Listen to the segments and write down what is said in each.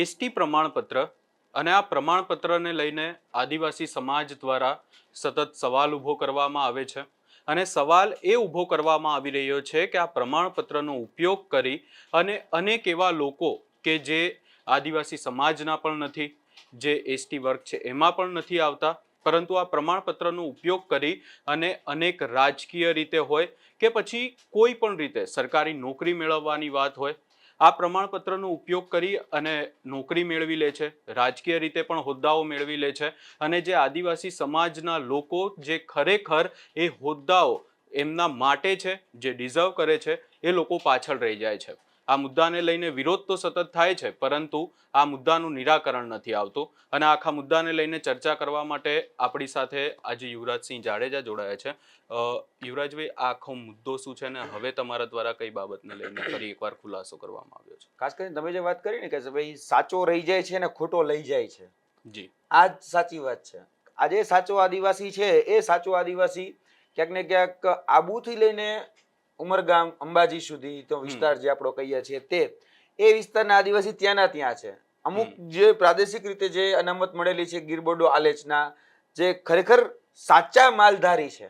ST પ્રમાણપત્ર અને આ પ્રમાણપત્રને લઈને આદિવાસી સમાજ દ્વારા સતત સવાલ ઊભો કરવામાં આવે છે અને સવાલ એ ઊભો કરવામાં આવી રહ્યો છે કે આ પ્રમાણપત્રનો ઉપયોગ કરી અને અનેક એવા લોકો કે જે આદિવાસી સમાજના પણ નથી, જે એસટી વર્ગ છે એમાં પણ નથી આવતા, પરંતુ આ પ્રમાણપત્રનો ઉપયોગ કરી અને અનેક રાજકીય રીતે હોય કે પછી કોઈ પણ રીતે સરકારી નોકરી મેળવવાની વાત હોય, આ પ્રમાણપત્રનો ઉપયોગ કરી અને નોકરી મેળવી લે છે, રાજકીય રીતે પણ હોદ્દાઓ મેળવી લે છે અને જે આદિવાસી સમાજના લોકો જે ખરેખર એ હોદ્દાઓ એમના માટે છે, જે ડિઝર્વ કરે છે, એ લોકો પાછળ રહી જાય છે. આ મુદ્દાને લઈને વિરોધ તો સતત થાય છે, પરંતુ આ મુદ્દાનું નિરાકરણ નથી આવતું અને આખા મુદ્દાને લઈને ચર્ચા કરવા માટે આપણી સાથે આજે યુવરાજસિંહ જાડેજા જોડાયા છે. યુવરાજભાઈ, આ આખો મુદ્દો શું છે ને હવે તમારા દ્વારા કઈ બાબતને લઈને ફરી એકવાર ખુલાસો કરવામાં આવ્યો છે? ખાસ કરીને તમે જે વાત કરી ને કે ભાઈ સાચો રહી જાય છે ને ખોટો લઈ જાય છે, જી, આ જ સાચી વાત છે. આજે સાચો આદિવાસી છે એ સાચો આદિવાસી ક્યાંક ને ક્યાંક આબુથી લઈને ઉમરગામ અંબાજી સુધી તો વિસ્તાર જે આપણો કહીએ છીએ તે એ વિસ્તારના આદિવાસી ત્યાંના ત્યાં છે. અમુક જે પ્રાદેશિક રીતે જે અનામત મળેલી છે ગીરબોડો આલેચના, જે ખરેખર સાચા માલધારી છે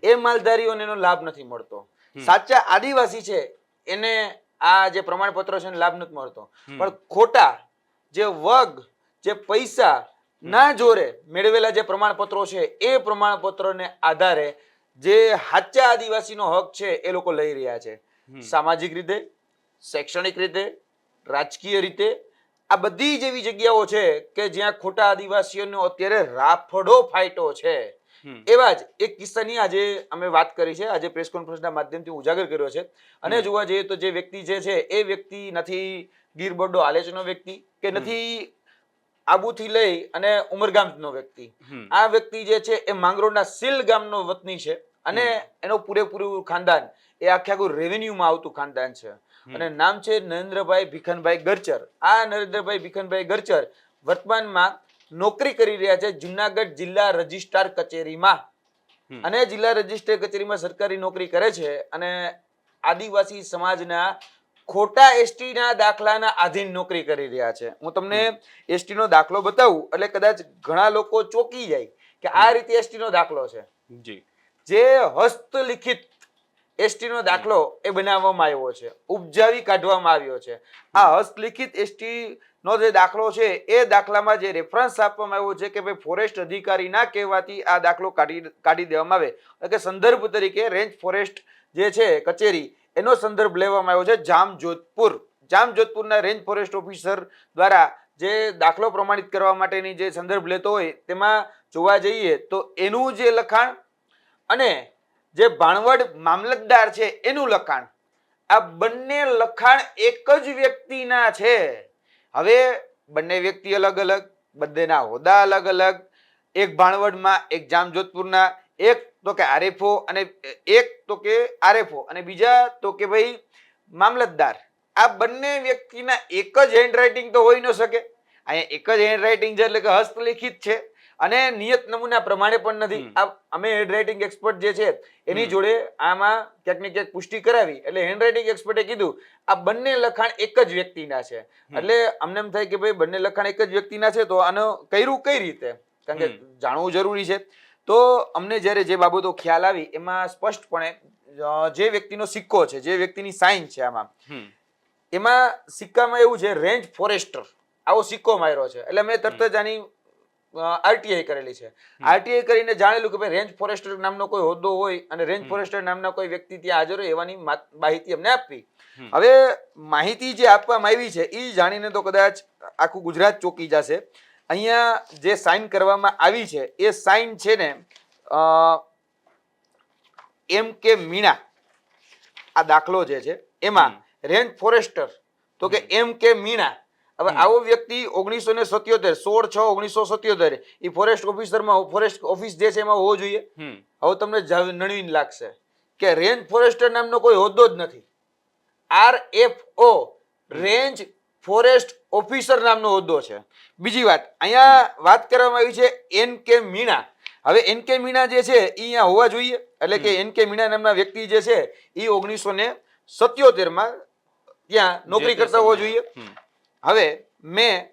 એ માલધારીઓને એનો લાભ નથી મળતો. સાચા આદિવાસી છે એને આ જે પ્રમાણપત્રો છે લાભ નથી મળતો, પણ ખોટા જે વગ જે પૈસા ના જોરે મેળવેલા જે પ્રમાણપત્રો છે એ પ્રમાણપત્રોને આધારે જે સાચા આદિવાસીનો હક છે એ લોકો લઈ રહ્યા છે. સામાજિક રીતે, શૈક્ષણિક રીતે, રાજકીય રીતે આ બધી જેવી જગ્યાઓ છે કે જ્યાં ખોટા આદિવાસીઓનો અત્યારે રાફડો ફાઈટો છે. એવા જ એક કિસ્સાની આજે અમે વાત કરી છે, આજે પ્રેસ કોન્ફરન્સના માધ્યમથી ઉજાગર કર્યો છે. અને જોવા જઈએ તો જે વ્યક્તિ જે છે એ વ્યક્તિ નથી ગીરબોડો આલેચનો વ્યક્તિ કે નથી આબુથી લઈ અને ઉમરગામનો વ્યક્તિ. આ વ્યક્તિ જે છે એ માંગરોળના સીલ ગામનો વતની છે અને એનું પૂરેપૂરું ખાનદાન એ આખે આખું રેવન્યુમાં આવતું ખાનદાન છે અને નામ છે નરેન્દ્રભાઈ ભીખનભાઈ ગરચર. આ નરેન્દ્રભાઈ ભીખનભાઈ ગરચર વર્તમાનમાં નોકરી કરી રહ્યા છે જુનાગઢ જિલ્લા રજિસ્ટ્રાર કચેરીમાં અને જિલ્લા રજિસ્ટ્રાર કચેરીમાં સરકારી નોકરી કરે છે અને આદિવાસી સમાજના ખોટા એસટી ના દાખલાના આધીન નોકરી કરી રહ્યા છે. હું તમને એસટી નો દાખલો બતાવું એટલે કદાચ ઘણા લોકો ચોંકી જાય કે આ રીતે એસટી નો દાખલો છે. જી, જે હસ્તલિખિત એસટી નો દાખલો એ બનાવવામાં આવ્યો છે, ઉપજાવી કાઢવામાં આવ્યો છે. આ હસ્તલિખિત એસટી નો જે દાખલો છે એ દાખલામાં જે રેફરન્સ આપવામાં આવ્યો છે કે ભાઈ ફોરેસ્ટ અધિકારી ના કહેવાથી આ દાખલો કાઢી દેવામાં આવે, કે સંદર્ભ તરીકે રેન્જ ફોરેસ્ટ જે છે કચેરી એનો સંદર્ભ લેવામાં આવ્યો છે. જામજોધપુરના રેન્જ ફોરેસ્ટ ઓફિસર દ્વારા જે દાખલો પ્રમાણિત કરવા માટેની જે સંદર્ભ લેતો હોય તેમાં જોવા જઈએ તો એનું જે લખાણ અને જે ભાણવડ મામલતદાર છે એનું લખાણ, આ બંને લખાણ એક જ વ્યક્તિના છે. હવે બંને વ્યક્તિ અલગ અલગ, બંનેના હોદ્દા અલગ અલગ, એક ભાણવડમાં, એક જામજોધપુરના, એક તો કે આરએફઓ અને એક તો કે આરએફઓ અને બીજા તો કે ભાઈ મામલતદાર. આ બંને વ્યક્તિના એક જ હેન્ડરાઇટિંગ તો હોઈ ન શકે. અહીંયા એક જ હેન્ડરાઇટિંગ છે એટલે કે હસ્તલિખિત છે અને નિયત નમૂના પ્રમાણે પણ નથી. અમે હેન્ડરાઇટિંગ એક્સપર્ટ જે છે એની જોડે આમાં ક્યાંક ને ક્યાંક પુષ્ટિ કરાવી એટલે હેન્ડરાઇટિંગ એક્સપર્ટે કીધું આ બંને લખાણ એક જ વ્યક્તિના છે. એટલે અમને એમ થાય કે ભાઈ બંને લખાણ એક જ વ્યક્તિના છે તો આનો કર્યું કઈ રીતે, કારણ કે જાણવું જરૂરી છે. તો અમને જ્યારે જે બાબતો ખ્યાલ આવી એમાં સ્પષ્ટપણે જે વ્યક્તિનો સિક્કો છે, જે વ્યક્તિની સાઇન છે આમાં, એમાં સિક્કામાં એવું છે રેન્જ ફોરેસ્ટર આવો સિક્કો માર્યો છે. એટલે મેં તરત જ આની આરટીઆઈ કરેલી છે. આરટીઆઈ કરીને જાણેલું કે ભાઈ રેન્જ ફોરેસ્ટર નામનો કોઈ હોદ્દો હોય અને રેન્જ ફોરેસ્ટર નામના કોઈ વ્યક્તિ ત્યાં હાજર હોય એવાની માહિતી અમને આપવી. હવે માહિતી જે આપવામાં આવી છે એ જાણીને તો કદાચ આખું ગુજરાત ચોંકી જશે. અહીંયા જે સાઇન કરવામાં આવી છે એ સાઇન છે ને એમ કે મીણા, આ દાખલો જે છે એમાં રેન્જ ફોરેસ્ટર તો કે એમ કે મીણા. હવે આવો વ્યક્તિ 1977 16/6/1977 એ ફોરેસ્ટ ઓફિસરમાં, ફોરેસ્ટ ઓફિસ જે છે એમાં હોવો જોઈએ. હવે તમને નવીન લાગશે કે રેન્જ ફોરેસ્ટર નામનો કોઈ હોદ્દો જ નથી. આરએફઓ રેન્જ ફોરેસ્ટ ઓફિસર નામનો હોદ્દો છે. બીજી વાત અહીંયા વાત કરવામાં આવી છે એન કે મીણા. હવે એન કે મીણા જે છે એ અહીંયા હોવા જોઈએ, એટલે કે એન કે મીણા નામના વ્યક્તિ જે છે એ 1977 માં ત્યાં નોકરી કરતા હોવો જોઈએ. હવે મેં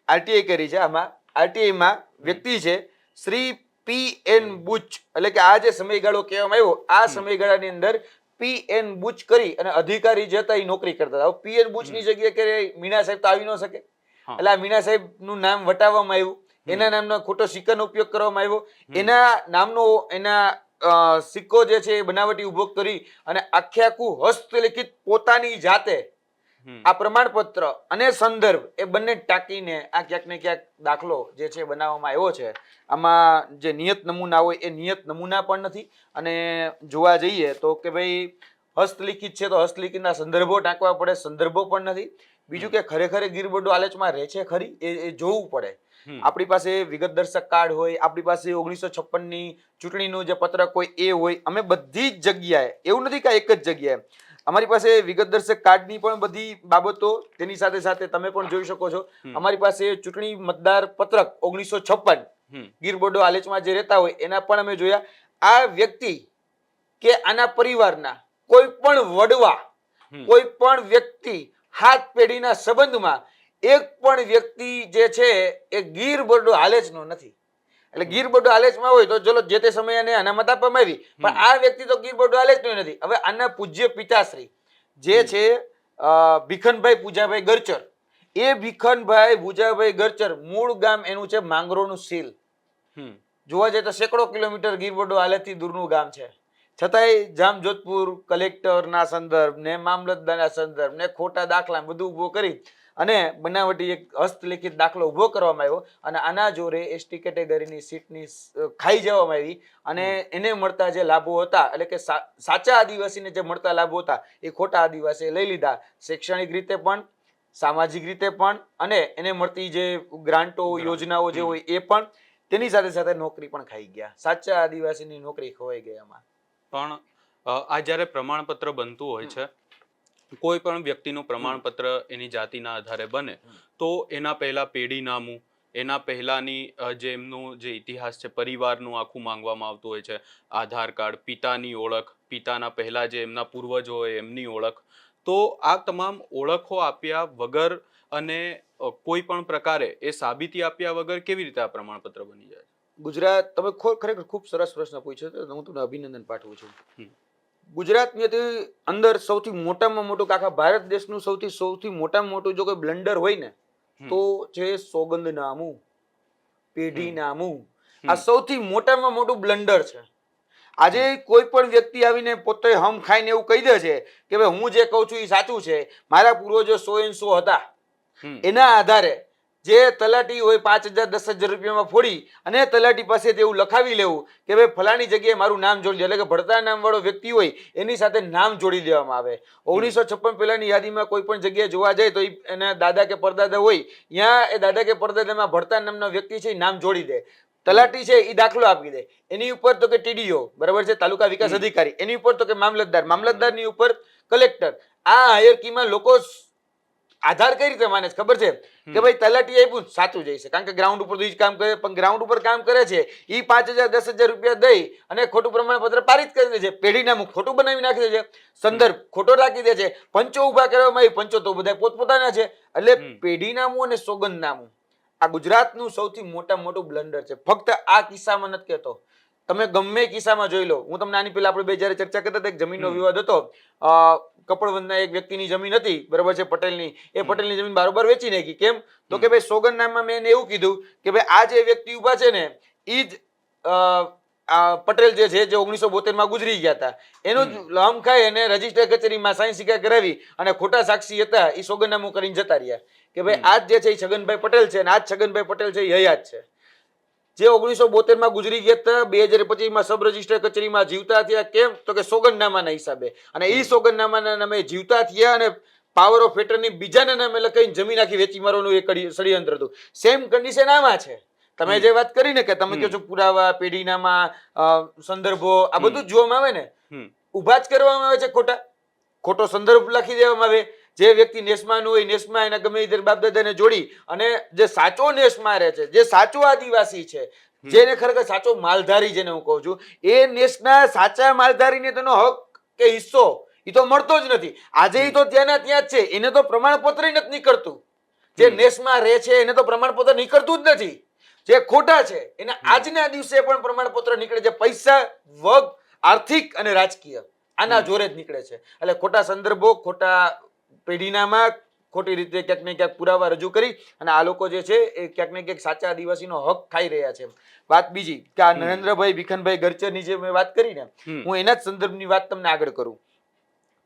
આરટીઆઈ કરી છે. આમાં આરટીઆઈમાં વ્યક્તિ છે શ્રી પી.એન. બુચ, એટલે કે આ જે સમયગાળો કહેવામાં આવ્યો આ સમયગાળાની અંદર પી.એન. બુચ કરી અને અધિકારી જે હતા એ નોકરી કરતા હતા. પી.એન. બુચની જગ્યાએ કે મીણા સાહેબ તો આવી ન શકે, એટલે આ મીણા સાહેબ નું નામ વટાવવામાં આવ્યું, એના નામનો ખોટો સિક્કાનો ઉપયોગ કરવામાં આવ્યો, એના નામનો સિક્કો જે છે એ બનાવટી ઉભો કરી અને આખે આખું હસ્તલિખિત પોતાની જાતે આ પ્રમાણપત્ર અને સંદર્ભ એ બંને ટાંકીને આ ક્યાંક ને ક્યાંક દાખલો જે છે બનાવવામાં આવ્યો છે. આમાં જે નિયત નમૂના હોય એ નિયત નમૂના પણ નથી, અને જોવા જઈએ તો કે ભાઈ હસ્તલિખિત છે તો હસ્તલિખિતના સંદર્ભો ટાંકવા પડે, સંદર્ભો પણ નથી. બીજું કે ખરેખર ગીર બરડો આલેચમાં રહે છે ખરી એ જોવું પડે. આપણી પાસે વિગત દર્શક કાર્ડ હોય, આપણી પાસે 1956ની ચૂંટણીનું જે પત્રક હોય એ હોય, અમે બધી જ જગ્યાએ, એવું નથી કે એક જ જગ્યાએ, અમારી પાસે વિગત દર્શક કાર્ડની પણ બધી બાબતો, તેની સાથે સાથે તમે પણ જોઈ શકો છો અમારી પાસે ચૂંટણી મતદાર પત્રક 1956 ગીર બરડો આલેચમાં જે રહેતા હોય એના પણ અમે જોયા. આ વ્યક્તિ કે આના પરિવારના કોઈ પણ વડવા, કોઈ પણ વ્યક્તિ હાથ પેઢીના સંબંધમાં એક પણ વ્યક્તિ જે છે એ ગીર બરડો આલેચનો નથી. એટલે ગીર બરડો આલેચમાં હોય તો ચલો જે તે સમયે એને અનામત આપવામાં આવી, પણ આ વ્યક્તિ તો ગીર બરડો આલેચનો નથી. હવે આના પૂજ્ય પિતાશ્રી જે છે ભીખનભાઈ પૂજાભાઈ ગરચર, એ ભીખનભાઈ ભુજાભાઈ ગરચર મૂળ ગામ એનું છે માંગરોળનું સીલ. જોવા જઈએ તો સેંકડો કિલોમીટર ગીર બરડો આલેચથી દૂરનું ગામ છે, છતાંય જામજોધપુર કલેક્ટરના સંદર્ભ ને મામલતદારના સંદર્ભ ને ખોટા દાખલા બધું ઉભો કરી અને બનાવટી એક હસ્તલિખિત દાખલો ઉભો કરવામાં આવ્યો, અને આના જોરે એસટી કેટેગરીની સીટની ખાઈ જવામાં આવી, અને એને મળતા જે લાભો હતા, એટલે કે સાચા આદિવાસીને જે મળતા લાભો હતા એ ખોટા આદિવાસીએ લઈ લીધા, શૈક્ષણિક રીતે પણ, સામાજિક રીતે પણ, અને એને મળતી જે ગ્રાન્ટો યોજનાઓ જે હોય એ પણ, તેની સાથે સાથે નોકરી પણ ખાઈ ગયા. સાચા આદિવાસીની નોકરી ખોવાઈ ગઈ એમાં. પણ આ જ્યારે પ્રમાણપત્ર બનતું હોય છે, કોઈ પણ વ્યક્તિનું પ્રમાણપત્ર એની જાતિના આધારે બને તો એના પહેલા પેઢીનામું, એના પહેલાની જે એમનું જે ઇતિહાસ છે પરિવારનું આખું માંગવામાં આવતું હોય છે, આધાર કાર્ડ, પિતાની ઓળખ, પિતાના પહેલા જે એમના પૂર્વજો હોય એમની ઓળખ. તો આ તમામ ઓળખો આપ્યા વગર અને કોઈ પણ પ્રકારે એ સાબિતી આપ્યા વગર કેવી રીતે આ પ્રમાણપત્ર બની જાય? ગુજરાત, તમે ખરેખર ખૂબ સરસ પ્રશ્ન પૂછ્યો છે, હું તમને અભિનંદન પાઠવું છું. ગુજરાતની અંદર સૌથી મોટામાં મોટું, આખા ભારત દેશનું સૌથી મોટામાં મોટું જો કોઈ બ્લન્ડર હોય ને તો છે સોગંદનામું, પેઢીનામું. આ સૌથી મોટામાં મોટું બ્લન્ડર છે. આજે કોઈ પણ વ્યક્તિ આવીને પોતે હમ ખાઈને એવું કહી દે છે કે ભાઈ હું જે કહું છું એ સાચું છે, મારા પૂર્વજો 100 હતા, એના આધારે જે તલાટી હોય 5,000 10,000 રૂપિયામાં ફોડી અને તલાટી પાસે એવું લખાવી લેવું કે ભાઈ ફલાણી જગ્યાએ મારું નામ જોડી દે, એટલે કે ભડતા નામ વાળો વ્યક્તિ હોય એની સાથે નામ જોડી દેવામાં આવે. 1956 પહેલાની યાદીમાં કોઈ પણ જગ્યાએ જોવા જાય તો એના દાદા કે પરદાદા હોય, ત્યાં એ દાદા કે પરદાદામાં ભડતા નામનો વ્યક્તિ છે એ નામ જોડી દે. તલાટી છે એ દાખલો આપી દે, એની ઉપર તો કે ટીડીઓ, બરાબર છે, તાલુકા વિકાસ અધિકારી, એની ઉપર તો કે મામલતદાર, મામલતદારની ઉપર કલેક્ટર. આ હાયરકીમાં લોકો આધાર કઈ રીતે માને છે ખબર છે કે ભાઈ તલાટી આપ્યું સાચું જાય છે, કારણ કે ગ્રાઉન્ડ ઉપર જ કામ કરે, પણ ગ્રાઉન્ડ ઉપર કામ કરે છે એ 5,000 10,000 રૂપિયા દઈ અને ખોટું પ્રમાણપત્ર પારિત કરી દે છે, પેઢીનામું ખોટું બનાવી નાખી દે છે, સંદર્ભ ખોટો રાખી દે છે, પંચો ઉભા કરવામાં આવી, પંચો તો બધા પોતપોતાના છે. એટલે પેઢીનામું અને સોગંદનામું આ ગુજરાતનું સૌથી મોટું બ્લન્ડર છે. ફક્ત આ કિસ્સામાં નથી કહેતો, તમે ગમે કિસ્સામાં જોઈ લો. હું તમને આની પહેલા આપણે બે જયારે ચર્ચા કરતા હતા, એક જમીનનો વિવાદ હતો, કપડવંદના એક વ્યક્તિની જમીન હતી, બરાબર છે, પટેલની, એ પટેલની જમીન બારોબાર વેચી નાખી. કેમ? તો કે ભાઈ સોગંદનામામાં મેં એને એવું કીધું કે ભાઈ આ જે વ્યક્તિ ઉભા છે ને એ જ પટેલ જે છે જે 1972 ગુજરી ગયા હતા, એનું લમ ખાઈ અને રજીસ્ટર કચેરીમાં સાઈન સિક્કા કરાવી અને ખોટા સાક્ષી હતા એ સોગંદનામું કરીને જતા રહ્યા કે ભાઈ આજ જે છે એ છગનભાઈ પટેલ છે અને આજ છગનભાઈ પટેલ છે એ હયાત છે. જે 1972 ગુજરી ગયા હતા, 2025 સબ રજિસ્ટર કચેરીમાં જીવતા થયા. કેમ? તો કે સોગંદનામાના હિસાબે, અને એ સોગંદનામાના નામે જીવતા થયા અને પાવર ઓફ એટર્ની બીજાના નામે લખાઈને જમીન આખી વેચી મારવાનું એક ષડયંત્ર હતું. સેમ કન્ડિશન આમાં છે. તમે જે વાત કરી ને કે તમે કહો છો પુરાવા, પેઢીનામા, સંદર્ભો, આ બધું જોવામાં આવે ને, ઉભા જ કરવામાં આવે છે ખોટો સંદર્ભ લખી દેવામાં આવે. જે વ્યક્તિ નેસમાં હોય નેસમાં એના ગમે તે બાપ દાદાને જોડી અને જે સાચો નેસમાં રહે છે, જે સાચો આદિવાસી છે, જેને ખરેખર સાચો માલધારી જેને હું કહું છું, એ નેસના સાચા માલધારીને તેનો હક કે હિસ્સો એ તો મળતો જ નથી. આજે એ તો ત્યાંના ત્યાં જ છે, એને તો પ્રમાણપત્ર નથી નીકળતું. જે નેસમાં રહે છે એને તો પ્રમાણપત્ર નીકળતું જ નથી. જે ખોટા છે એને આજના દિવસે પણ પ્રમાણપત્ર નીકળે છે. પૈસા, વગ, આર્થિક અને રાજકીય આના જોરે જ નીકળે છે. એટલે ખોટા સંદર્ભો, ખોટા પેઢીનામાં ખોટી રીતે ક્યાંક ને ક્યાંક પુરાવા રજૂ કરી અને આ લોકો જે છે એ ક્યાંક ને ક્યાંક સાચા આદિવાસીનો હક ખાઈ રહ્યા છે. વાત બીજી કે આ નરેન્દ્રભાઈ ભીખનભાઈ ગરચરની જે મેં વાત કરી ને, હું એના જ સંદર્ભની વાત તમને આગળ કરું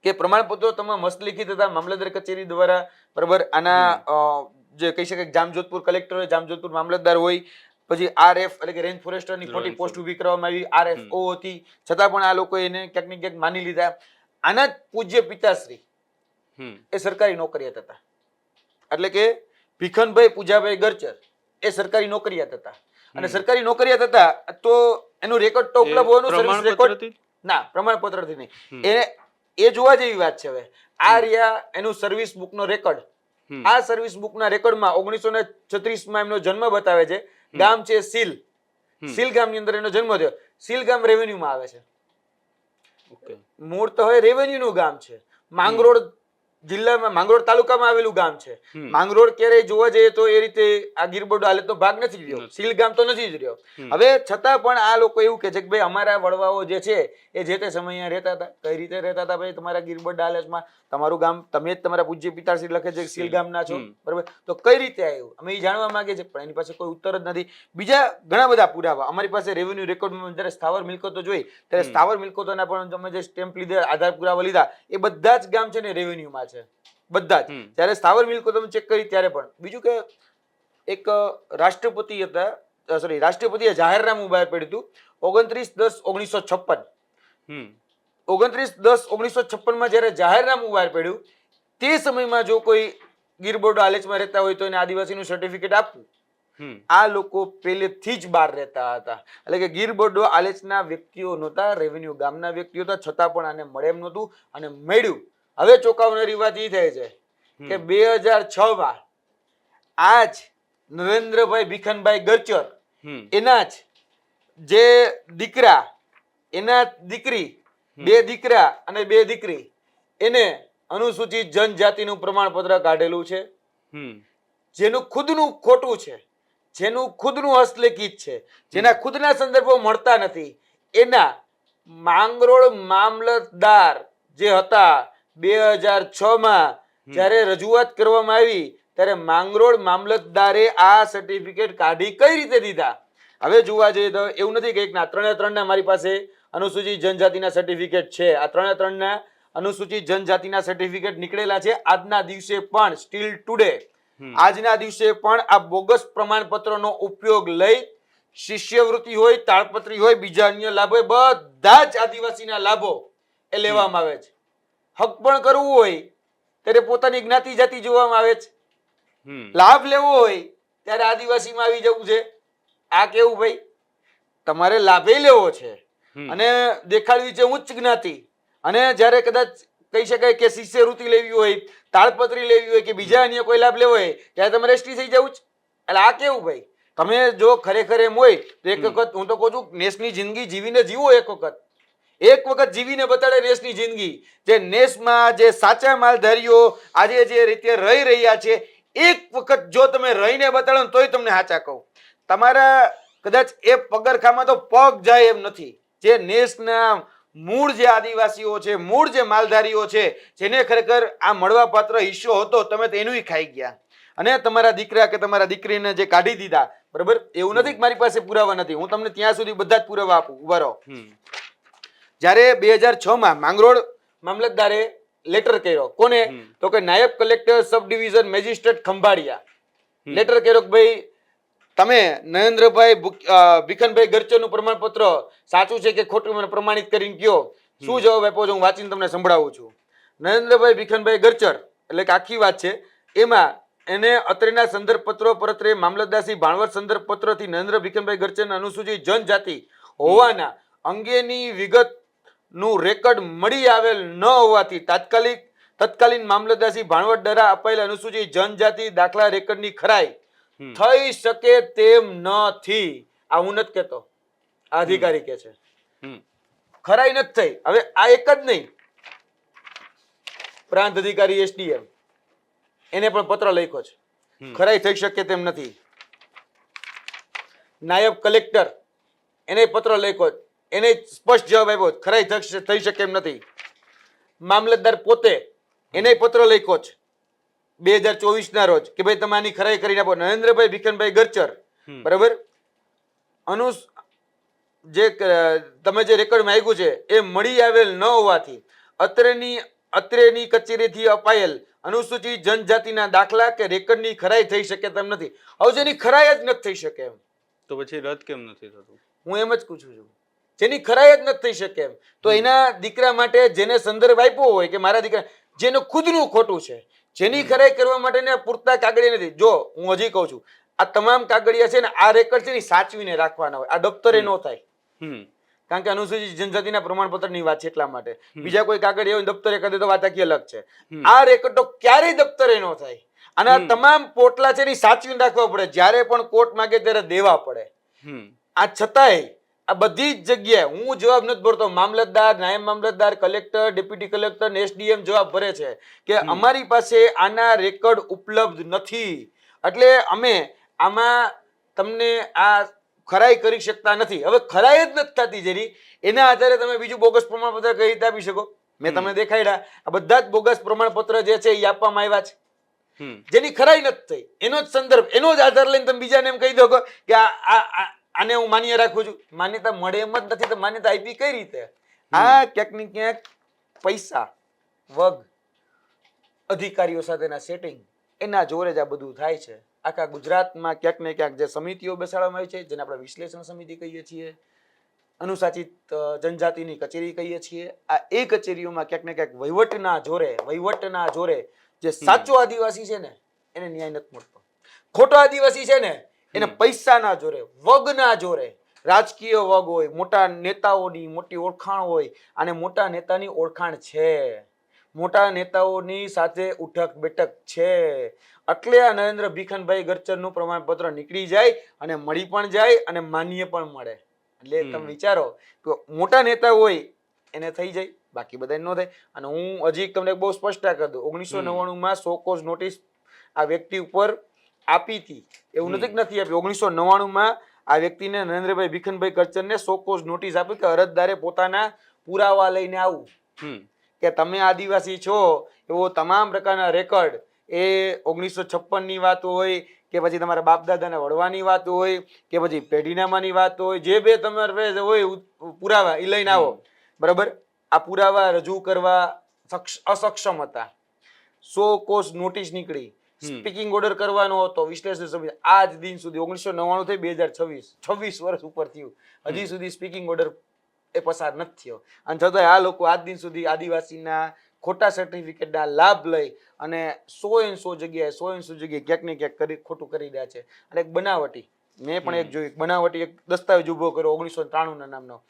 કે પ્રમાણપત્રો તમે મસ્તલિખિત હતા મામલતદાર કચેરી દ્વારા, બરાબર. આના જે કહી શકાય જામજોધપુર કલેક્ટર હોય, જામજોધપુર મામલતદાર હોય, પછી RF એટલે કે રેન્જ ફોરેસ્ટરની ખોટી પોસ્ટ ઊભી કરવામાં આવી, RFO હતી, છતાં પણ આ લોકો એને ક્યાંક ને ક્યાંક માની લીધા. આના જ પૂજ્ય પિતાશ્રી એ સરકારી નોકરિયાત હતા. એટલે કે ભીખનભાઈ પૂજાભાઈ ગરચર એ સરકારી નોકરિયાત હતા. અને સરકારી નોકરિયાત હતા તો એનું રેકોર્ડ તો ઉપલબ્ધ હોવાનું, સર્વિસ રેકોર્ડ ના, પ્રમાણપત્રથી નહીં. એ જોવા જેવી વાત છે. હવે આ રહ્યા એનું સર્વિસ બુકનો રેકોર્ડ. આ સર્વિસ બુકના રેકોર્ડમાં 1936માં એમનો જન્મ બતાવે છે. ગામ છે સીલ. સીલ ગામની અંદર એનો જન્મ થયો. સીલ ગામ રેવન્યુમાં આવે છે. મૂળ તો હવે રેવન્યુનું ગામ છે. માંગરોળ જિલ્લામાં, માંગરોળ તાલુકામાં આવેલું ગામ છે. માંગરોળ ક્યારેય જોવા જઈએ તો એ રીતે આ ગીરબોડો હાલતનો ભાગ નથી રહ્યો. સીલ ગામ તો નથી જ રહ્યો. હવે છતાં પણ આ લોકો એવું કહે છે કે ભાઈ અમારા વડવાઓ જે છે એ જે તે સમયે અહીંયા રહેતા હતા. કઈ રીતે રહેતા હતા ભાઈ? તમારા ગીરબોડા હાલતમાં તમારું ગામ, તમે જ તમારા પૂજ્ય પિતાશ્રી લખે છે કે સીલ ગામના છો, બરાબર. તો કઈ રીતે આવ્યું અમે એ જાણવા માંગે છે, પણ એની પાસે કોઈ ઉત્તર જ નથી. બીજા ઘણા બધા પુરાવા અમારી પાસે રેવન્યુ રેકોર્ડમાં જ્યારે સ્થાવર મિલકતો જોઈ ત્યારે સ્થાવર મિલકતોના પણ તમે જે સ્ટેમ્પ લીધા, આધાર પુરાવા લીધા, એ બધા જ ગામ છે ને રેવન્યુમાં છે. બધા જ. જ્યારે સ્થાવર મિલકતો તમે ચેક કરી ત્યારે પણ. બીજું કે એક રાષ્ટ્રપતિ હતા, સોરી, રાષ્ટ્રપતિએ જાહેરનામું બહાર પાડ્યું હતું 29/10/1956. 29/10/1956માં જ્યારે જાહેરનામું બહાર પાડ્યું તે સમયમાં જો કોઈ ગીરબોડો આલેચમાં રહેતા હોય તો એને આદિવાસીનું સર્ટિફિકેટ આપવું. આ લોકો પહેલેથી જ બહાર રહેતા હતા. એટલે કે ગીરબોડો આલેચના વ્યક્તિઓ નહોતા, રેવન્યુ ગામના વ્યક્તિઓ હતા, છતાં પણ આને મળે એમ નહોતું અને મળ્યું. હવે ચોંકાવનારી વાત એ થાય છે કે 2006માં આજ નરેન્દ્રભાઈ ભીખનભાઈ ગરચર એના જ જે દીકરા, એના દીકરી, 2 દીકરા અને 2 દીકરી, એને અનુસૂચિત જનજાતિનું પ્રમાણપત્ર કાઢેલું છે. જેનું ખુદનું ખોટું છે, જેનું ખુદનું હસ્તલિખિત છે, જેના ખુદના સંદર્ભો મળતા નથી, એના માંગરોળ મામલતદાર જે હતા 2006માં જ્યારે રજૂઆત કરવામાં આવી ત્યારે માંગરોળ મામલતદારે આ સર્ટિફિકેટ કાઢી કઈ રીતે દીધા? હવે જોવા જઈએ તો એવું નથી કે એકના 3 મારી પાસે અનુસૂચિત જનજાતિના સર્ટિફિકેટ છે. આ 3 અનુસૂચિત જનજાતિના સર્ટિફિકેટ નીકળેલા છે આજના દિવસે પણ, સ્ટીલ ટુડે. આજના દિવસે પણ આ બોગસ પ્રમાણપત્રનો ઉપયોગ લઈ શિષ્યવૃત્તિ હોય, તાળપત્રી હોય, બીજા અન્ય લાભ હોય, બધા જ આદિવાસીના લાભો એ લેવામાં આવે છે. હક પણ કરવું હોય ત્યારે પોતાની જ્ઞાતિ જાતિ જોવામાં આવે છે. લાભ લેવો હોય ત્યારે આદિવાસીમાં આવી જવું છે. આ કેવું ભાઈ? તમારે લાભે લેવો છે અને દેખાડવી છે ઉચ્ચ જ્ઞાતિ, અને જ્યારે કદાચ કહી શકાય કે શિષ્યવૃત્તિ લેવી હોય, તાળપત્રી લેવી હોય કે બીજા અન્ય કોઈ લાભ લેવો હોય ત્યારે તમારે એસટી થઈ જવું છે. એટલે આ કેવું ભાઈ? તમે જો ખરેખર એમ હોય તો એક વખત, હું તો કહું છું, નેસની જિંદગી જીવીને જીવો. એક વખત જીવીને બતાડે નેસની જિંદગી. જે નેસમાં જે સાચા માલધારીઓ આજે જે રીતે રહી રહ્યા છે, એક વખત જો તમે રહીને બતાડો ને તોય તમને સાચા કહું, તમારા કદાચ એ પગરખામાં તો પગ જાય એમ નથી. જે નેસના મૂળ જે આદિવાસીઓ છે, મૂળ જે માલધારીઓ છે, જેને ખરેખર આ મળવાપાત્ર હિસ્સો હતો, તમે તો એનું ખાઈ ગયા અને તમારા દીકરા કે તમારા દીકરીને જે કાઢી દીધા, બરાબર. એવું નથી કે મારી પાસે પુરાવા નથી, હું તમને ત્યાં સુધી બધા જ પુરાવા આપું. ઉભા રહો. જ્યારે 2006માં માંગરોળ મામલતદારે લેટર કર્યો, કોને? તો કે નાયબ collector sub division magistrate Khambhalia letter કર્યો કે ભાઈ તમે નરેન્દ્રભાઈ ભીખનભાઈ ગરચરનું પ્રમાણપત્ર સાચું છે કે ખોટું મને પ્રમાણિત કરીને કયો. શું જવાબ આપ્યો છે હું વાંચીને તમને સંભળાવું છું. નરેન્દ્રભાઈ ભીખનભાઈ ગરચર એટલે કે આખી વાત છે એમાં એને અત્રેના સંદર્ભ પત્રો પરત્રે મામલતદારશ્રી ભાણવડ સંદર્ભ પત્રથી નરેન્દ્ર ભીખનભાઈ ગરચરના અનુસૂચિત જનજાતિ હોવાના અંગેની વિગતનું રેકોર્ડ મળી આવેલ ન હોવાથી તત્કાલીન મામલતદારશ્રી ભાણવડ દ્વારા અપાયેલ અનુસૂચિત જનજાતિ દાખલા રેકોર્ડની ખરાઈ થઈ શકે તેમ નથી. આ હું નથી કહેતો, આ અધિકારી કહે છે. ખરાઈ નથી થઈ. હવે આ એક જ નહીં, પ્રાંત અધિકારી SDM એને પણ પત્ર લખ્યો છે. ખરાઈ થઈ શકે તેમ નથી. નાયબ કલેક્ટર એને પત્ર લખ્યો, એને સ્પષ્ટ જવાબ આપ્યો, ખરાઈ થઈ શકે એમ નથી. મામલતદાર પોતે એને પત્ર લખ્યો છે 2024 ના રોજ કે ભાઈ તમે આની ખરાઈ કરીને આપો. નરેન્દ્રભાઈ ભીખનભાઈ ગરચર, બરાબર, તમે જે રેકોર્ડ માંગ્યું છે એ મળી આવેલ ન હોવાથી અત્રેની કચેરીથી અપાયેલ અનુસૂચિત જનજાતિના દાખલા કે રેકર્ડની ખરાઈ થઈ શકે તેમ નથી. હવે જેની ખરાઈ જ નથી થઈ શકે એમ, તો પછી રદ કેમ નથી થતું? હું એમ જ પૂછું છું. જેની ખરાઈ જ નથી થઈ શકે એમ, તો એના દીકરા માટે જેને સંદર્ભ આપ્યો હોય કે મારા દીકરા, જેનું ખુદનું ખોટું છે, જેની ખરાઈ કરવા માટે પૂરતા કાગળિયા નથી. જો હું હજી કહું છું, આ તમામ કાગળિયા છે ને, આ રેકર્ડ છે ને સાચવીને રાખવાના હોય. આ દફતરે ન થાય, કારણ કે અનુસૂચિત જનજાતિના પ્રમાણપત્રની વાત છે એટલા માટે. બીજા કોઈ કાગળિયા હોય દફતરે કરી દે તો વાત આખી અલગ છે. આ રેકર્ડ તો ક્યારેય દફતરે ન થાય. અને આ તમામ પોટલા છે ને સાચવીને રાખવા પડે, જ્યારે પણ કોર્ટ માંગે ત્યારે દેવા પડે. આ છતાંય આ બધી જ જગ્યાએ હું જવાબ નથી ભરતો. મામલતદાર, નાયબ મામલતદાર, કલેક્ટર, ડેપ્યુટી કલેક્ટર, એસડીએમ જવાબ ભરે છે કે અમારી પાસે આના રેકર્ડ ઉપલબ્ધ નથી, એટલે અમે આમાં તમને આ ખરાઈ કરી શકતા નથી. હવે ખરાઈ જ નથી થતી જેની, એના આધારે તમે બીજું બોગસ પ્રમાણપત્ર કઈ રીતે આપી શકો? મેં તમને દેખાડ્યા, આ બધા જ બોગસ પ્રમાણપત્ર જે છે એ આપવામાં આવ્યા છે. જેની ખરાઈ નથી થઈ એનો જ સંદર્ભ, એનો જ આધાર લઈને તમે બીજાને એમ કહી દો કે આને હું માન્ય રાખું છું. માન્યતા મળે એમ જ નથી, તો માન્યતા આપી કઈ રીતે? આ ક્યાંક ને ક્યાંક પૈસા, વગ, અધિકારીઓ સાથેના સેટિંગ, એના જોરે જ આ બધું થાય છે. આખા ગુજરાતમાં ક્યાંક ને ક્યાંક જે સમિતિઓ બેસાડવામાં આવી છે, જેને આપણે વિશ્લેષણ સમિતિ કહીએ છીએ, અનુસૂચિત જનજાતિની કચેરી કહીએ છીએ, આ એ કચેરીઓમાં ક્યાંક ને ક્યાંક વહીવટના જોરે જે સાચો આદિવાસી છે ને એને ન્યાય નથી મળતો. ખોટો આદિવાસી છે ને એને પૈસાના જોરે, વગના જોરે, રાજકીય વગ હોય, મોટા નેતાઓની મોટી ઓળખાણ હોય, અને મોટા નેતાની ઓળખાણ છે, મોટા નેતાઓની સાથે ઉઠક બેઠક છે, એટલે આ નરેન્દ્ર ભીખનભાઈ ગરચરનું પ્રમાણપત્ર નીકળી જાય અને મળી પણ જાય અને માન્ય પણ મળે. એટલે તમે વિચારો કે મોટા નેતા હોય એને થઈ જાય, બાકી બધા ન થાય. અને હું હજી તમને બહુ સ્પષ્ટ કરી દઉં, 1999 સો કોઝ નોટિસ આ વ્યક્તિ ઉપર આપી હતી. એવું નથી કે નથી આપી. 1999 આ વ્યક્તિને, નરેન્દ્રભાઈ ભીખનભાઈ ગરચરને સો કોઝ નોટિસ આપી કે અરજદારે પોતાના પુરાવા લઈને આવું કે તમે આદિવાસી છો એવો તમામ પ્રકારના રેકર્ડ, એ 1956 ની વાત હોય કે પછી તમારા બાપ દાદાના વડવાની વાત હોય કે પછી પેઢીનામાની વાત હોય, જે બે તમારે હોય પુરાવા એ લઈને આવો. બરાબર, આ પુરાવા રજૂ કરવા અસક્ષમ હતા. સો કોઝ નોટિસ નીકળી, સ્પીકિંગ ઓર્ડર કરવાનો હતો, વિશ્લેષણ સમિતિ. આજ દિન સુધી 1999 થી 2026 26 વર્ષ ઉપર થયું, હજી સુધી સ્પીકિંગ ઓર્ડર એ પસાર નથી થયો. અને છતાંય આ લોકો આજ દિન સુધી આદિવાસીના ખોટા સર્ટિફિકેટના લાભ લઈ અને 100 જગ્યાએ ક્યાંક ને ક્યાંક ખોટું કરી રહ્યા છે. અને એક બનાવટી, મેં પણ એક જોયું, બનાવટી એક દસ્તાવેજ ઉભો કર્યો 1993 ના નામનો,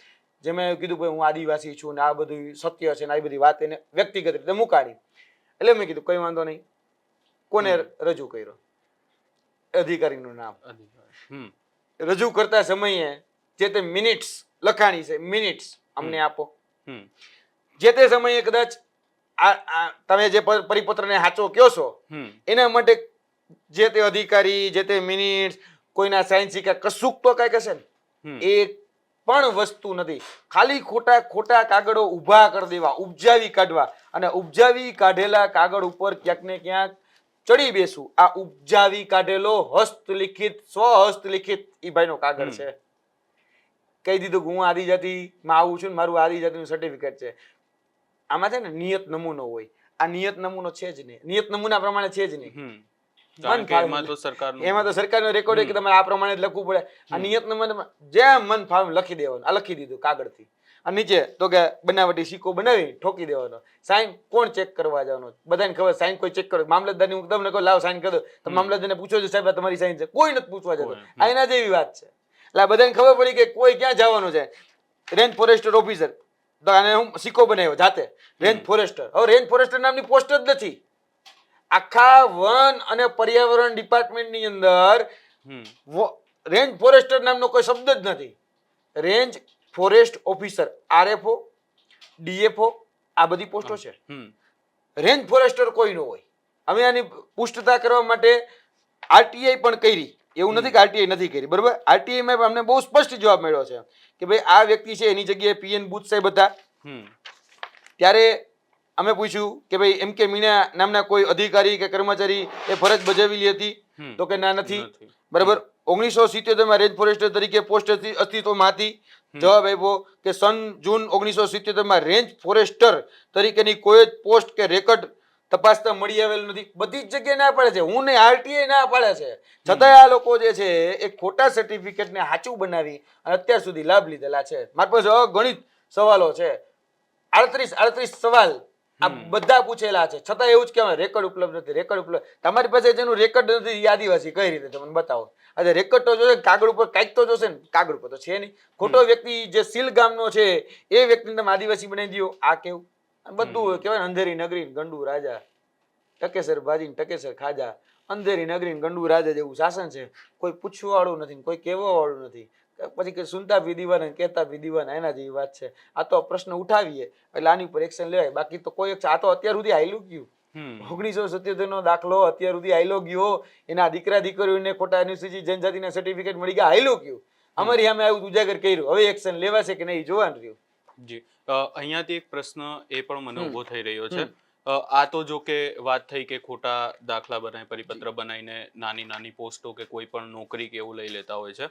જેમાં કીધું ભાઈ હું આદિવાસી છું ને આ બધું સત્ય છે ને આ બધી વાત એને વ્યક્તિગત રીતે મુકાડી. એટલે મેં કીધું કઈ વાંધો નહીં, કોને રજૂ કર્યો? અધિકારીનું નામ. રજૂ કરતા સમયે જે તે મિનિટ્સ લખાણી છે, મિનિટ્સ અમને આપો. જે તે સમયે કદાચ તમે જે પરિપત્રને સાચો કહો છો એના માટે જે તે અધિકારી, જે તે મિનિટ્સ, કોઈના સાઇન સિક્કા કશુંક તો કઈ હશે ને. એક પણ વસ્તુ નથી. ખાલી ખોટા કાગળો ઊભા કરી દેવા, ઉપજાવી કાઢવા, અને ઉપજાવી કાઢેલા કાગળ ઉપર ક્યાંક ને ક્યાંક ચડી બેસવું. આ ઉપજાવી કાઢેલો હસ્તલિખિત, સ્વહસ્તલિખિત ઈ ભાઈનો કાગળ છે. કહી દીધું કે હું આદિજાતિમાં આવું છું ને મારું આદિજાતિનું સર્ટિફિકેટ છે. આમાં છે ને નિયત નમૂનો હોય, આ નિયત નમૂનો છે જ નહીં, નિયત નમૂના પ્રમાણે છે જ નહીં. એમાં તો સરકારનો રેકોર્ડ હોય કે તમારે આ પ્રમાણે જ લખવું પડે. આ નિયત નમૂના જેમ મન ફાવે લખી દેવાનું. આ લખી દીધું કાગળથી, અને નીચે તો કે બનાવટી સિક્કો બનાવી ઠોકી દેવાનો. સાઈન કોણ ચેક કરવા જવાનો? બધાને ખબર સાઈન કોઈ ચેક કરે? મામલતદારની હું તમને કહું લાવ સાઈન કરી દો, તો મામલતદારને પૂછો છો સાહેબ તમારી સાઈન છે? કોઈ નથી પૂછવા જતો. આ એના જેવી વાત છે. એટલે બધાને ખબર પડી કે કોઈ ક્યાં જવાનું છે. રેન્જ ફોરેસ્ટર ઓફિસર, તો આને હું સિક્કો બનાવ્યો જાતે, રેન્જ ફોરેસ્ટર. હવે રેન્જ ફોરેસ્ટર નામની પોસ્ટ જ નથી. આખા વન અને પર્યાવરણ ડિપાર્ટમેન્ટની અંદર રેન્જ ફોરેસ્ટર નામનો કોઈ શબ્દ જ નથી. Range forest officer, RFO, DFO, આ બધી પોસ્ટો છે. રેન્જ ફોરેસ્ટર કોઈ ન હોય. અમે આની પુષ્ટતા કરવા માટે આરટીઆઈ પણ કરી, એવું નથી કે આરટીઆઈ નથી કરી, બરોબર. આરટીઆઈ માં અમને બહુ સ્પષ્ટ જવાબ મળ્યો છે કે ભાઈ આ વ્યક્તિ છે એની જગ્યાએ પીએન બુચ સાહેબ હતા. ત્યારે અમે પૂછ્યું કે ભાઈ એમ કે મીણા નામના કોઈ અધિકારી કે કર્મચારી એ ફરજ બજાવેલી હતી? તો કે ના, નથી. બરાબર. 1977 માં રેન્જ ફોરેસ્ટર તરીકે પોસ્ટ અસ્તિત્વમાં હતી? જવાબ આપ્યો કે જૂન 1977 માં રેન્જ ફોરેસ્ટર તરીકેની કોઈ જ પોસ્ટ કે રેકર્ડ તપાસતા મળી આવેલ નથી. બધી જ જગ્યાએ ના પાડે છે, હું નહીં, આરટીઆઈ ના પાડે છે. છતાંય આ લોકો જે છે એ ખોટા સર્ટિફિકેટ ને સાચું બનાવી અને અત્યાર સુધી લાભ લીધેલા છે. મારી પાસે અગણિત સવાલો છે, 38 સવાલ આ બધા પૂછેલા છે, છતાં એવું જ કહેવાય રેકર્ડ ઉપલબ્ધ નથી, રેકર્ડ ઉપલબ્ધ. તમારી પાસે જેનું રેકર્ડ નથી એ આદિવાસી કઈ રીતે તમને બતાવો? આજે રેકર્ડ તો જોશે, કાગળ ઉપર કાંઈક તો જોશે ને, કાગળ ઉપર તો છે નહીં. ખોટો વ્યક્તિ જે સીલ ગામનો છે એ વ્યક્તિને તમે આદિવાસી બનાવી દો, આ કેવું? બધું કહેવાય અંધેરી નગરી ગંડુ રાજા, ટકેસર ભાજી ટકેસર ખાજા, અંધેરી નગરી ગંડુ રાજા જેવું શાસન છે. કોઈ પૂછવા વાળું નથી, કોઈ કહેવા વાળું નથી. પછી કે સુનતા ભી દીવાના કહેતા ભી દીવાના, એના જેવી વાત છે. આ તો પ્રશ્ન ઉઠાવીએ એટલે આની ઉપર એક્શન લેવાય, બાકી તો કોઈ આ તો અત્યાર સુધી હાલ્યું ગયું. 1977 નો દાખલો અત્યાર સુધી હાલ્યો ગયો. એના દીકરા દીકરીઓને ખોટા અનુસૂચિત જનજાતિના સર્ટિફિકેટ મળી ગયા, હાલ્યું ગયું. અમારી સામે આવું ઉજાગર કર્યું, હવે એક્શન લેવાશે કે નહીં જોવાનું રહ્યું. જી, અહીંયાથી એક પ્રશ્ન એ પણ મને ઉભો થઈ રહ્યો છે. આ તો જો કે વાત થઈ કે ખોટા દાખલા બનાવી, પરિપત્ર બનાવીને નાની નાની પોસ્ટો કે કોઈ પણ નોકરી કે એવું લઈ લેતા હોય છે.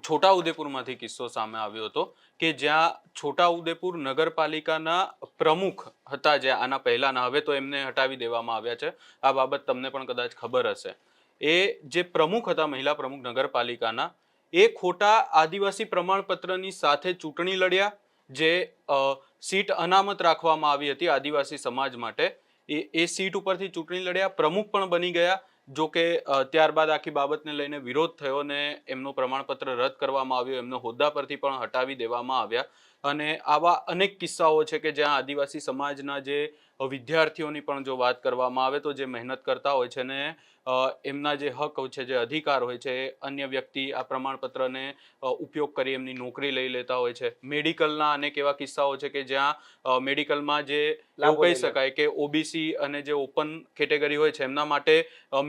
છોટાઉદેપુરમાંથી કિસ્સો સામે આવ્યો હતો કે જ્યાં છોટાઉદેપુર નગરપાલિકાના પ્રમુખ હતા, જે આના પહેલાના, હવે તો એમને હટાવી દેવામાં આવ્યા છે, આ બાબત તમને પણ કદાચ ખબર હશે. એ જે પ્રમુખ હતા, મહિલા પ્રમુખ નગરપાલિકાના, એ ખોટા આદિવાસી પ્રમાણપત્રની સાથે ચૂંટણી લડ્યા. જે સીટ અનામત રાખવામાં આવી હતી આદિવાસી સમાજ માટે, એ સીટ ઉપરથી ચૂંટણી લડ્યા, પ્રમુખ પણ બની ગયા. જો કે ત્યારબાદ આખી બાબતને લઈને વિરોધ થયો ને એમનું પ્રમાણપત્ર રદ કરવામાં આવ્યું, એમનો હોદ્દા પરથી પણ હટાવી દેવામાં આવ્યા. અને આવા અનેક કિસ્સાઓ છે કે જ્યાં આદિવાસી સમાજના જે વિદ્યાર્થીઓની પણ જો વાત કરવામાં આવે તો જે મહેનત કરતા હોય છે ને એમના જે હક હોય છે, જે અધિકાર હોય છે, અન્ય વ્યક્તિ આ પ્રમાણપત્રને ઉપયોગ કરી એમની નોકરી લઈ લેતા હોય છે. મેડિકલના અનેક એવા કિસ્સાઓ છે કે જ્યાં મેડિકલમાં જે એવું કહી શકાય કે ઓબીસી અને જે ઓપન કેટેગરી હોય છે એમના માટે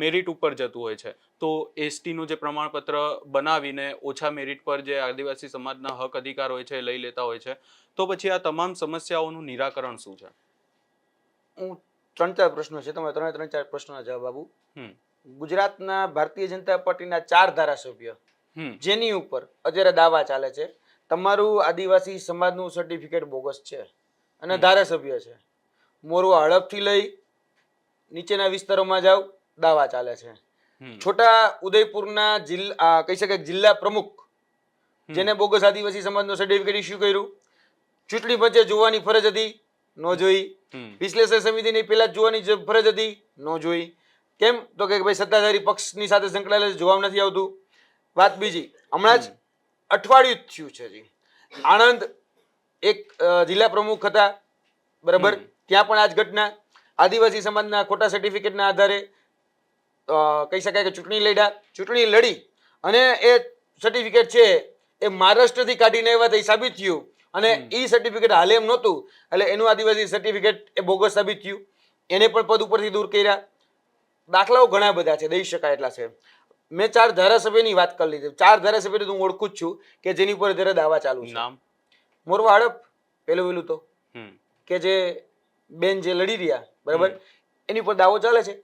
મેરિટ ઉપર જતું હોય છે, તો એસટીનું જે પ્રમાણપત્ર બનાવીને ઓછા મેરિટ પર જે આદિવાસી સમાજના હક અધિકાર હોય છે એ લઈ લેતા હોય છે. તો પછી આ તમામ સમસ્યાઓનું નિરાકરણ શું છે? હું 3-4 પ્રશ્નો છે, તમે 3-4 પ્રશ્નોના જવાબ આપું. ગુજરાતના ભારતીય જનતા પાર્ટીના 4 ધારાસભ્ય જેની ઉપર અત્યારે દાવા ચાલે છે તમારું આદિવાસી સમાજનું સર્ટિફિકેટ બોગસ છે અને ધારાસભ્ય છે, મોરવા હડપથી લઈ નીચેના વિસ્તારોમાં જાવ, દાવા ચાલે છે. છોટા ઉદયપુરના જિલ્લા કહી શકાય જિલ્લા પ્રમુખ જેને બોગસ આદિવાસી સમાજનું સર્ટિફિકેટ ઇસ્યુ કર્યું, ચૂંટણી પંચે જોવાની ફરજ હતી, ન જોઈ. વિશ્લેષણ સમિતિની પહેલા જોવાની ફરજ હતી, ન જોઈ. કેમ? તો કે ભાઈ સત્તાધારી પક્ષની સાથે સંકળાયેલા જોવા નથી આવતું. વાત બીજી, હમણાં જ અઠવાડિયું થયું છે જી, આણંદ એક જિલ્લા પ્રમુખ હતા, બરાબર, ત્યાં પણ આ જ ઘટના, આદિવાસી સમાજના ખોટા સર્ટિફિકેટના આધારે કહી શકાય કે ચૂંટણી લડી અને એ સર્ટિફિકેટ છે એ મહારાષ્ટ્રથી કાઢીને એવા થઈ સાબિત થયું અને એ સર્ટિફિકેટ હાલે એમ નહોતું, એટલે એનું આદિવાસી સર્ટિફિકેટ એ બોગસ સાબિત થયું, એને પણ પદ ઉપરથી દૂર કર્યા. દાખલાઓ ઘણા બધા છે, દઈ શકાય એટલા છે. મેં 4 ધારાસભ્યની વાત કરી લીધી. 4 ધારાસભ્ય હું ઓળખું જ છું કે જેની ઉપર અત્યારે દાવા ચાલુ છે. મોરવા હડપ પેલું તો કે જે બેન જે લડી રહ્યા, બરાબર, એની ઉપર દાવો ચાલે છે.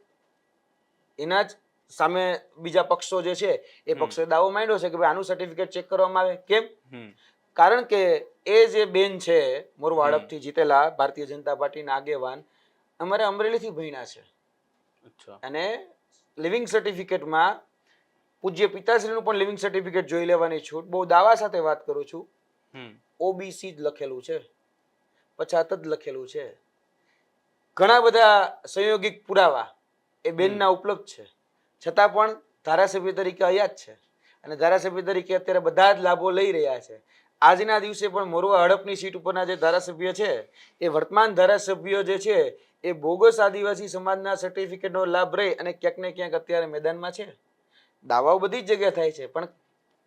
એના જ સામે બીજા પક્ષો જે છે એ પક્ષોએ દાવો માંડ્યો છે કે ભાઈ આનું સર્ટિફિકેટ ચેક કરવામાં આવે. કેમ? કારણ કે એ જે બેન છે મોરવા હડપથી જીતેલા ભારતીય જનતા પાર્ટીના આગેવાન, અમારે અમરેલીથી ભણ્યા છે અને લિવિંગ સર્ટિફિકેટમાં પૂજ્ય પિતાશ્રીનું પણ લિવિંગ સર્ટિફિકેટ જોઈ લેવાની છૂટ. બહુ દાવા સાથે વાત કરું છું, ઓબીસી જ લખેલું છે, પછાત જ લખેલું છે. ઘણા બધા સંયોગિક પુરાવા એ બેનના ઉપલબ્ધ છે, છતાં પણ ધારાસભ્ય તરીકે અહીંયા જ છે અને ધારાસભ્ય તરીકે અત્યારે બધા જ લાભો લઈ રહ્યા છે. આજના દિવસે પણ મોરવા હડપની સીટ ઉપરના જે ધારાસભ્ય છે એ વર્તમાન ધારાસભ્ય જે છે એ બોગસ આદિવાસી સમાજના સર્ટિફિકેટનો લાભ રહે અને ક્યાંક ને ક્યાંક અત્યારે મેદાનમાં છે. દાવાઓ બધી જ જગ્યાએ થાય છે, પણ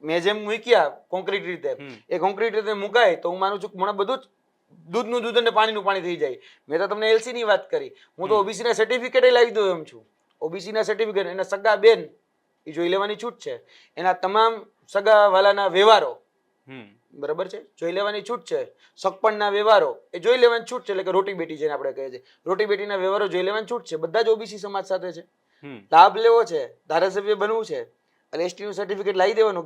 મેં જેમ મૂક્યા કોન્ક્રીટ રીતે, એ કોન્ક્રીટ રીતે મુકાય તો હું માનું છું કે મને બધું જ દૂધનું દૂધ અને પાણીનું પાણી થઈ જાય. મેં તો તમને એલસી ની વાત કરી, હું તો ઓબીસી ના સર્ટિફિકેટ લાવી દઉં એમ છું. ઓબીસી ના સર્ટિફિકેટ, એના સગા બેન એ જોઈ લેવાની છૂટ છે, એના તમામ સગા વાલાના વ્યવહારો બરાબર છે જોઈ લેવાની છૂટ છે, સગપણના વ્યવહારો એ જોઈ લેવાની છૂટ છે, એટલે કે રોટી બેટી જેને આપણે કહીએ છીએ રોટી બેટીના વ્યવહારો જોઈ લેવાની છૂટ છે, બધા જ ઓબીસી સમાજ સાથે છે. લાભ લેવો છે, ધારાસભ્ય બનવું છે, એટલે એસટી નું સર્ટિફિકેટ લાવી દેવાનું,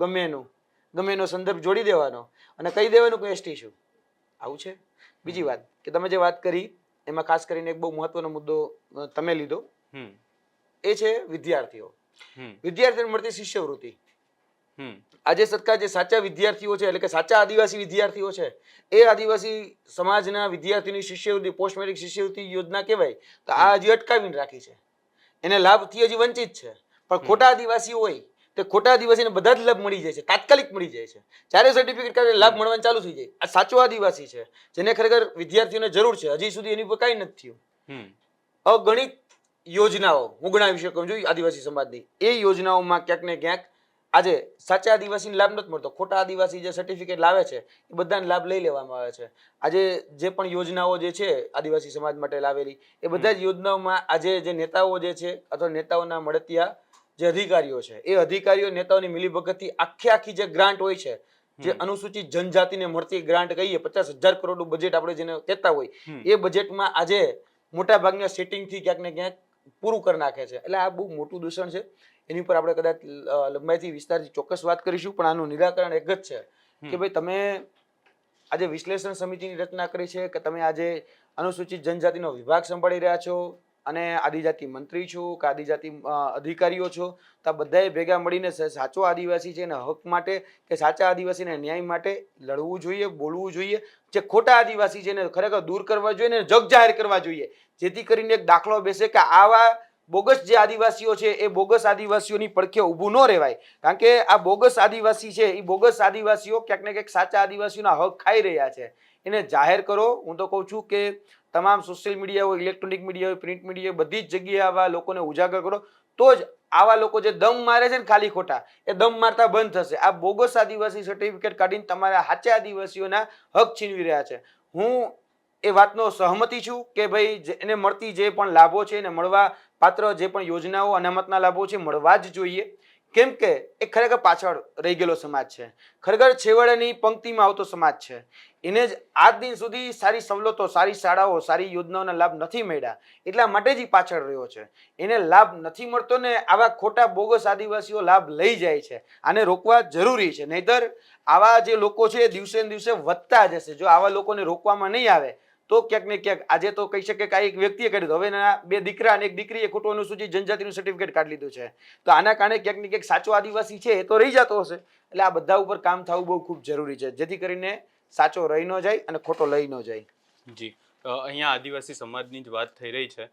ગમે એનો સંદર્ભ જોડી દેવાનો અને કહી દેવાનું કે એસટી છું. આવું છે. બીજી વાત કે તમે જે વાત કરી એમાં ખાસ કરીને એક બહુ મહત્વનો મુદ્દો તમે લીધો, એ છે વિદ્યાર્થીઓને મળતી શિષ્યવૃત્તિ. આજે સરકાર જે સાચા વિદ્યાર્થીઓ છે, એટલે કે સાચા આદિવાસી વિદ્યાર્થીઓ છે, એ આદિવાસી સમાજના વિદ્યાર્થીની શિષ્યવૃત્તિ, પોસ્ટ મેટ્રિક શિષ્યવૃત્તિ યોજના કહેવાય, તો આ હજી અટકાવીને રાખી છે, એને લાભથી હજી વંચિત છે. પણ ખોટા આદિવાસી હોય તે ખોટા આદિવાસીને બધા જ લાભ મળી જાય છે, તાત્કાલિક મળી જાય છે, જ્યારે સર્ટિફિકેટ કાઢે લાભ મળવાનું ચાલુ થઈ જાય. આ સાચો આદિવાસી છે, જેને ખરેખર વિદ્યાર્થીઓને જરૂર છે, હજી સુધી એની પર કાંઈ નથી થયું. અગણિત યોજનાઓ હું ગણાવી શકું છું આદિવાસી સમાજની, એ યોજનાઓમાં ક્યાંક ને ક્યાંક આજે સાચા આદિવાસીને લાભ નથી મળતો. ખોટા આદિવાસી જે સર્ટિફિકેટ લાવે છે એ બધાને લાભ લઈ લેવામાં આવે છે. આજે જે પણ યોજનાઓ જે છે આદિવાસી સમાજ માટે લાવેલી, એ બધા જ યોજનાઓમાં આજે જે નેતાઓ જે છે અથવા નેતાઓના મળતિયા જે અધિકારીઓ છે, એ અધિકારીઓ નેતાઓની મિલીભગતથી આખી જે ગ્રાન્ટ હોય છે, જે અનુસૂચિત જનજાતિને મળતી ગ્રાન્ટ કહીએ, 50,000 કરોડનું બજેટ આપણે જેને કહેતા હોય, એ બજેટમાં આજે મોટા ભાગના સેટિંગથી ક્યાંક ને ક્યાંક પૂરું કરી નાખે છે. એટલે આ બહુ મોટું દૂષણ છે, એની પર આપણે કદાચ લંબાઈથી વિસ્તારથી ચોક્કસ વાત કરીશું, પણ આનું નિરાકરણ એક જ છે કે ભાઈ તમે આજે વિશ્લેષણ સમિતિની રચના કરી છે, કે તમે આજે અનુસૂચિત જનજાતિનો વિભાગ સંભાળી રહ્યા છો અને આદિજાતિ મંત્રી છો કે આદિજાતિ અધિકારીઓ છો, તો આ બધાએ ભેગા મળીને સાચો આદિવાસી છે એના હક માટે કે સાચા આદિવાસીના ન્યાય માટે લડવું જોઈએ, બોલવું જોઈએ. જે ખોટા આદિવાસી છે એને ખરેખર દૂર કરવા જોઈએ ને જગ જાહેર કરવા જોઈએ, જેથી કરીને એક દાખલો બેસે કે આવા બોગસ જે આદિવાસીઓ છે એ બોગસ આદિવાસીઓની પડખે ઊભું ન રહેવાય. કારણ કે આ બોગસ આદિવાસી છે એ બોગસ આદિવાસીઓ ક્યાંક ને ક્યાંક સાચા આદિવાસીઓના હક ખાઈ રહ્યા છે. એને જાહેર કરો. હું તો કહું છું કે તમામ સોશિયલ મીડિયા હોય, ઇલેક્ટ્રોનિક મીડિયા હોય, પ્રિન્ટ મીડિયા, બધી જ જગ્યાએ આવા લોકોને ઉજાગર કરો, તો જ આવા લોકો જે દમ મારે છે ને ખાલી ખોટા, એ દમ મારતા બંધ થશે. આ બોગસ આદિવાસી સર્ટિફિકેટ કાઢીને તમારા સાચા આદિવાસીઓના હક છીનવી રહ્યા છે. હું એ વાતનો સહમતી છું કે ભાઈ એને મળતી જે પણ લાભો છે એને મળવા પાત્ર જે પણ યોજનાઓ અનામતના લાભો છે મળવા જ જોઈએ. કેમ કે એ ખરેખર પાછળ રહી ગયેલો સમાજ છે, ખરેખર છેવાડાની પંક્તિમાં આવતો સમાજ છે. એને જ આજ દિન સુધી સારી સવલતો, સારી શાળાઓ, સારી યોજનાઓના લાભ નથી મળ્યા, એટલા માટે જ પાછળ રહ્યો છે. એને લાભ નથી મળતો ને આવા ખોટા બોગસ આદિવાસીઓ લાભ લઈ જાય છે. આને રોકવા જરૂરી છે, નહીતર આવા જે લોકો છે દિવસે ને દિવસે વધતા જશે. જો આવા લોકોને રોકવામાં નહીં આવે તો ક્યાંક ને ક્યાંક આજે તો કહી શકે કે આ એક વ્યક્તિએ કર્યું, હવે એના 2 દીકરા અને 1 દીકરીએ ખોટું અનુસૂચિત જનજાતિનું સર્ટિફિકેટ કાઢી લીધું છે. તો આના કારણે ક્યાંક ને ક્યાંક સાચો આદિવાસી છે એ તો રહી જતો હશે. એટલે આ બધા ઉપર કામ થવું બહુ ખૂબ જરૂરી છે, જેથી કરીને સાચો રહી ન જાય અને ખોટો લઈ ન જાય. જી, અહીંયા આદિવાસી સમાજની જ વાત થઈ રહી છે.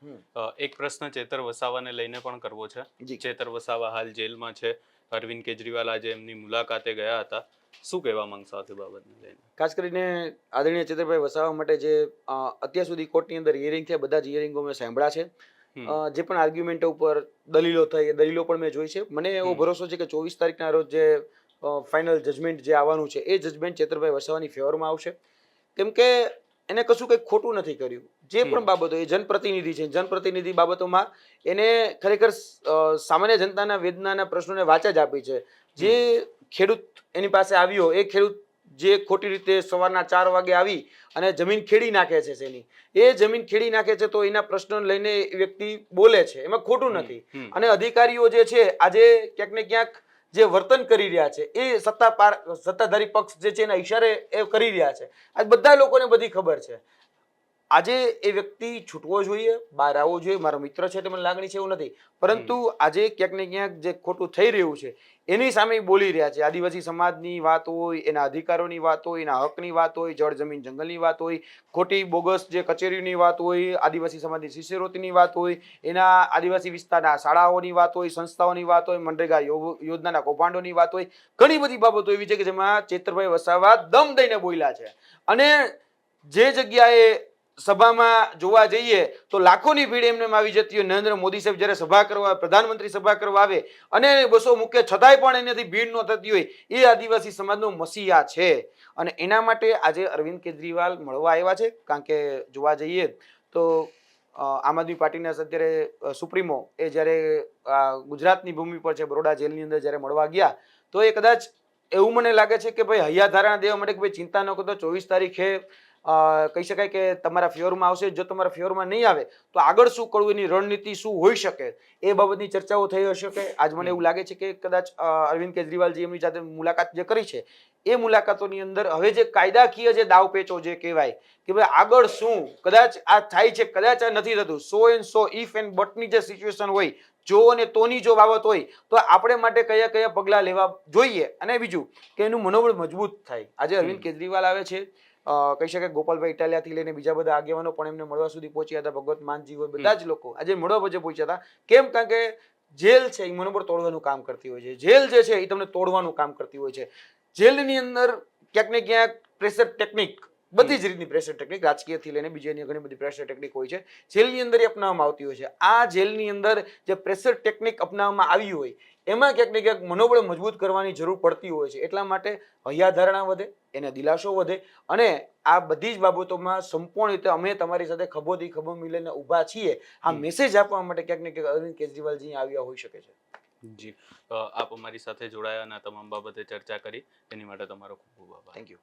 એક પ્રશ્ન ચેતર વસાવાને લઈને પણ કરવો છે. ચેતર વસાવા હાલ જેલમાં છે. અરવિંદ કેજરીવાલ આજે એમની મુલાકાતે ગયા હતા. શું કહેવા માંગશો આ બાબતને લઈને? ખાસ કરીને આદરણીય ચેતરભાઈ વસાવા માટે જે અત્યાર સુધી કોર્ટની અંદર હિયરિંગ થયા, બધા જ હિયરિંગો મેં સાંભળ્યા છે. જે પણ આર્ગ્યુમેન્ટો ઉપર દલીલો થઈ, એ દલીલો પણ મેં જોઈ છે. મને એવો ભરોસો છે કે 24 તારીખના રોજ જે ફાઇનલ જજમેન્ટ જે આવવાનું છે એ જજમેન્ટ ચેતરભાઈ વસાવાની ફેવરમાં આવશે. કેમ કે એને કશું કંઈ ખોટું નથી કર્યું. જે પણ બાબતો, એ જનપ્રતિનિધિ છે, જનપ્રતિનિધિ બાબતોમાં એને ખરેખર સામાન્ય જનતાના વેદનાના પ્રશ્નોને વાચા જ આપી છે. જે ખેડૂત એની પાસે આવ્યો, એ ખેડૂત જે ખોટી રીતે સવારના 4 વાગે આવી અને જમીન ખેડી નાખે છે, એ જમીન ખેડી નાખે છે, તો એના પ્રશ્નો લઈને એ વ્યક્તિ બોલે છે, એમાં ખોટું નથી. અને અધિકારીઓ જે છે આજે ક્યાંક ને ક્યાંક જે વર્તન કરી રહ્યા છે એ સત્તાધારી પક્ષ જે છે એના ઈશારે એ કરી રહ્યા છે. આ બધા લોકોને બધી ખબર છે. આજે એ વ્યક્તિ છૂટવો જોઈએ, બહાર આવવો જોઈએ. મારો મિત્ર છે, તે મને લાગણી છે એવું નથી, પરંતુ આજે ક્યાંક ને ક્યાંક જે ખોટું થઈ રહ્યું છે એની સામે બોલી રહ્યા છે. આદિવાસી સમાજની વાત હોય, એના અધિકારોની વાત હોય, એના હકની વાત હોય, જળ જમીન જંગલની વાત હોય, ખોટી બોગસ જે કચેરીની વાત હોય, આદિવાસી સમાજની શિષ્યવૃત્તિની વાત હોય, એના આદિવાસી વિસ્તારના શાળાઓની વાત હોય, સંસ્થાઓની વાત હોય, મનરેગા યોજનાના કૌભાંડોની વાત હોય, ઘણી બધી બાબતો એવી છે કે જેમાં ચેતરભાઈ વસાવા દમ દઈને બોલ્યા છે. અને જે જગ્યાએ સભામાં જોવા જઈએ તો લાખોની ભીડ એમને આવી જતી હોય. નરેન્દ્ર મોદી સાહેબ જ્યારે સભા કરવા, પ્રધાનમંત્રી સભા કરવા આવે અને બસો મૂકે છતાંય પણ એનાથી ભીડ ન થતી હોય, એ આદિવાસી સમાજનો મસીહા છે. અને એના માટે આજે અરવિંદ કેજરીવાલ મળવા આવ્યા છે. કારણ કે જોવા જઈએ તો આમ આદમી પાર્ટીના અત્યારે સુપ્રીમો એ જ્યારે ગુજરાતની ભૂમિ પર છે બરોડા જેલની અંદર જ્યારે મળવા ગયા તો એ કદાચ એવું મને લાગે છે કે ભાઈ હૈયાધારણા દેવા માટે કે ભાઈ ચિંતા ન કરતો 24 તારીખે કહી શકાય કે તમારા ફેવરમાં આવશે. જો તમારા ફેવરમાં નહીં આવે તો આગળ શું કરવું એની રણનીતિ શું હોઈ શકે એ બાબતની ચર્ચાઓ થઈ હશે. કે આજ મને એવું લાગે છે કે કદાચ અરવિંદ કેજરીવાલજી એમની સાથે મુલાકાત જે કરી છે એ મુલાકાતોની અંદર હવે જે કાયદાકીય જે દાવપેચો જે કહેવાય કે ભાઈ આગળ શું કદાચ આ થાય છે કદાચ આ નથી થતું 100 ઇફ એન્ડ બટની જે સિચ્યુએશન હોય જો અને તોની જો બાબત હોય તો આપણે માટે કયા કયા પગલાં લેવા જોઈએ અને બીજું કે એનું મનોબળ મજબૂત થાય. આજે અરવિંદ કેજરીવાલ આવે છે કહી શકાય ગોપાલભાઈ ઇટાલિયાથી લઈને બીજા બધા આગેવાનો પણ એમને મળવા સુધી પહોંચ્યા હતા. ભગવત માનજી હોય બધા જ લોકો આજે મળવા પછી પહોંચ્યા હતા. કેમ? કારણ કે જેલ છે એ મનોબળ તોડવાનું કામ કરતી હોય છે. જેલ જે છે એ તમને તોડવાનું કામ કરતી હોય છે. જેલની અંદર ક્યાંક ને ક્યાંક પ્રેશર ટેકનિક બધી જ રીતની પ્રેશર ટેકનિક રાજકીયથી લઈને બીજી ઘણી બધી પ્રેશર ટેકનિક હોય છે જેલની અંદર એ અપનાવવામાં આવતી હોય છે. આ જેલની અંદર જે પ્રેશર ટેકનિક અપનાવવામાં આવી હોય એમાં ક્યાંક ને ક્યાંક મનોબળ મજબૂત કરવાની જરૂર પડતી હોય છે. એટલા માટે હૈયાધારણા વધે, એને દિલાસો વધે અને આ બધી જ બાબતોમાં સંપૂર્ણ રીતે અમે તમારી સાથે ખભોથી ખભો મિલીને ઊભા છીએ આ મેસેજ આપવા માટે ક્યાંક ને ક્યાંક અરવિંદ કેજરીવાલજી આવ્યા હોઈ શકે છે. જી આપ અમારી સાથે જોડાયા અને તમામ બાબતે ચર્ચા કરી એની માટે તમારો ખૂબ ખૂબ આભાર. Thank you.